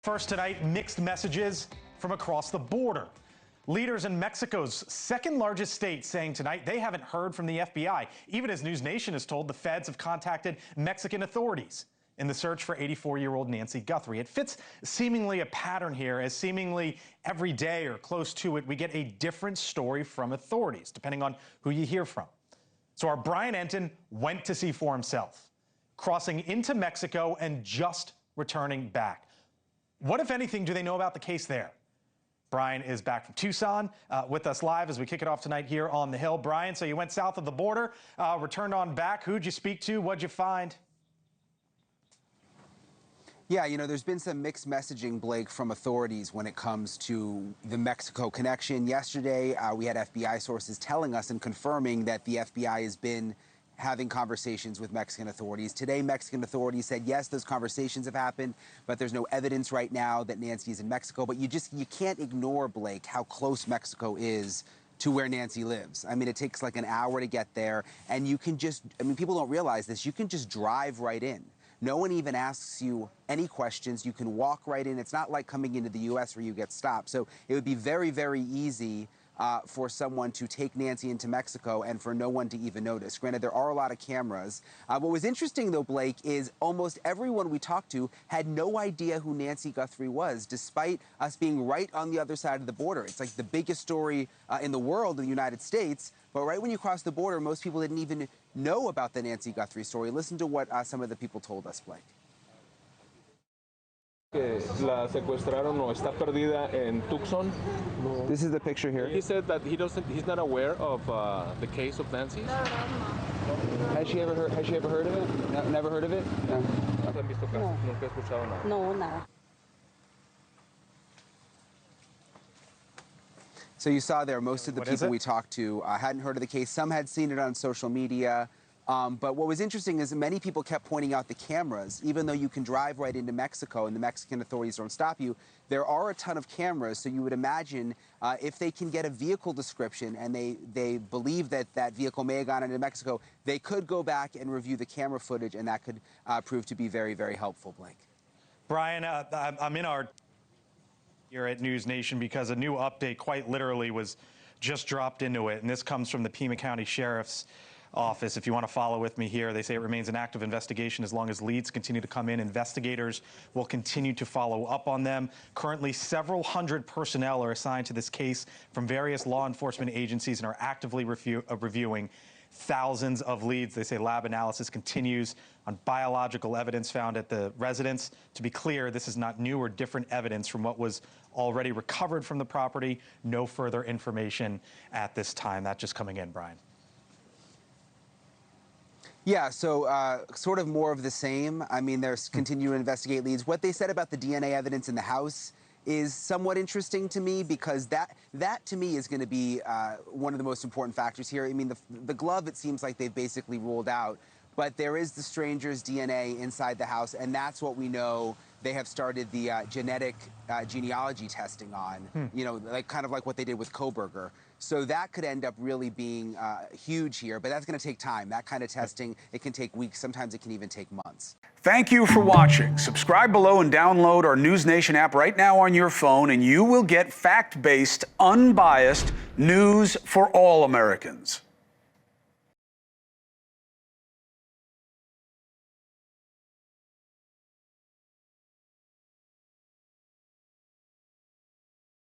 First tonight, mixed messages from across the border. Leaders in Mexico's second largest state saying tonight they haven't heard from the FBI, even as NewsNation is told the feds have contacted Mexican authorities in the search for 84-year-old Nancy Guthrie. It fits seemingly a pattern here, as seemingly every day or close to it, we get a different story from authorities, depending on who you hear from. So our Brian Entin went to see for himself, crossing into Mexico and just returning back. What, if anything, do they know about the case there? Brian is back from Tucson with us live as we kick it off tonight here on The Hill. Brian, so you went south of the border, returned on back. Who'd you speak to? What'd you find? Yeah, you know, there's been some mixed messaging, Blake, from authorities when it comes to the Mexico connection. Yesterday, we had FBI sources telling us and confirming that the FBI has been having conversations with Mexican authorities. Today, Mexican authorities said, yes, those conversations have happened, but there's no evidence right now that Nancy is in Mexico. But you can't ignore, Blake, how close Mexico is to where Nancy lives. I mean, it takes like an hour to get there, and you can just, I mean, people don't realize this, you can just drive right in. No one even asks you any questions. You can walk right in. It's not like coming into the U.S. where you get stopped. So it would be very, very easy for someone to take Nancy into Mexico and for no one to even notice. Granted, there are a lot of cameras. What was interesting, though, Blake, is almost everyone we talked to had no idea who Nancy Guthrie was, despite us being right on the other side of the border. It's like the biggest story in the world in the United States. But right when you cross the border, most people didn't even know about the Nancy Guthrie story. Listen to what some of the people told us, Blake. Que la secuestraron o está perdida en Tucson. This is the picture here. He said that he's not aware of the case of Nancy. Has she ever heard of it? No, never heard of it? No. No. Nunca he escuchado nada. No, nada. So you saw there, most of the people we talked to hadn't heard of the case. Some had seen it on social media. But what was interesting is that many people kept pointing out the cameras. Even though you can drive right into Mexico and the Mexican authorities don't stop you, there are a ton of cameras. So you would imagine if they can get a vehicle description and they believe that that vehicle may have gone into Mexico, they could go back and review the camera footage, and that could prove to be very, very helpful, Blake. Brian, I'm in our here at NewsNation because a new update quite literally was just dropped into it, and this comes from the Pima County Sheriff's Office. If you want to follow with me here, they say it remains an active investigation as long as leads continue to come in. Investigators will continue to follow up on them. Currently, several hundred personnel are assigned to this case from various law enforcement agencies and are actively reviewing thousands of leads. They say lab analysis continues on biological evidence found at the residence. To be clear, this is not new or different evidence from what was already recovered from the property. No further information at this time. That's just coming in, Brian. Yeah, so sort of more of the same. I mean, they're continuing to investigate leads. What they said about the DNA evidence in the house is somewhat interesting to me, because that to me is going to be one of the most important factors here. I mean, the glove, it seems like they've basically ruled out, but there is the stranger's DNA inside the house, and that's what we know they have started the genetic genealogy testing on, you know, like kind of like what they did with Koberger. So that could end up really being huge here, but that's going to take time. That kind of testing, it can take weeks. Sometimes it can even take months. Thank you for watching. Subscribe below and download our NewsNation app right now on your phone, and you will get fact-based, unbiased news for all Americans.